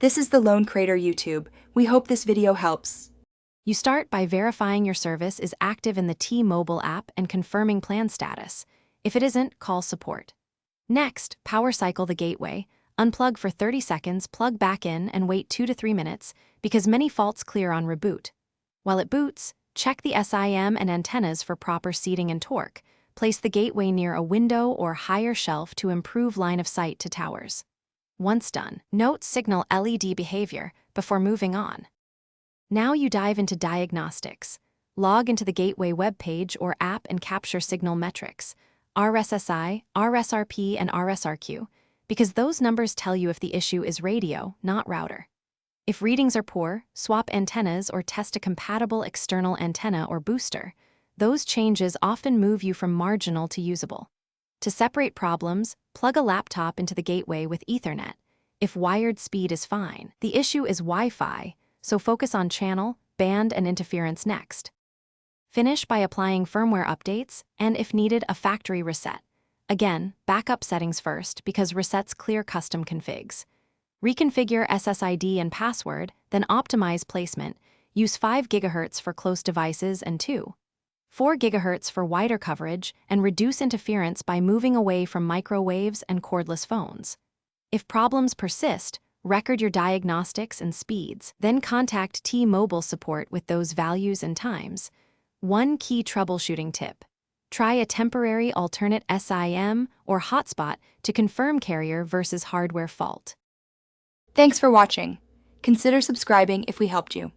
This is the Lone Crater YouTube. We hope this video helps. You start by verifying your service is active in the T-Mobile app and confirming plan status. If it isn't, call support. Next, power cycle the gateway, unplug for 30 seconds, plug back in, and wait 2 to 3 minutes because many faults clear on reboot. While it boots, check the SIM and antennas for proper seating and torque. Place the gateway near a window or higher shelf to improve line of sight to towers. Once done, note signal LED behavior before moving on. Now you dive into diagnostics. Log into the gateway web page or app and capture signal metrics, RSSI, RSRP, and RSRQ, because those numbers tell you if the issue is radio, not router. If readings are poor, swap antennas or test a compatible external antenna or booster. Those changes often move you from marginal to usable. To separate problems, plug a laptop into the gateway with Ethernet. If wired speed is fine, the issue is Wi-Fi, so focus on channel, band, and interference next. Finish by applying firmware updates and, if needed, a factory reset. Again, backup settings first because resets clear custom configs. Reconfigure SSID and password, then optimize placement. Use 5 GHz for close devices and 4 GHz for wider coverage, and reduce interference by moving away from microwaves and cordless phones. If problems persist, record your diagnostics and speeds, then contact T-Mobile support with those values and times. One key troubleshooting tip: try a temporary alternate SIM or hotspot to confirm carrier versus hardware fault. Thanks for watching. Consider subscribing if we helped you.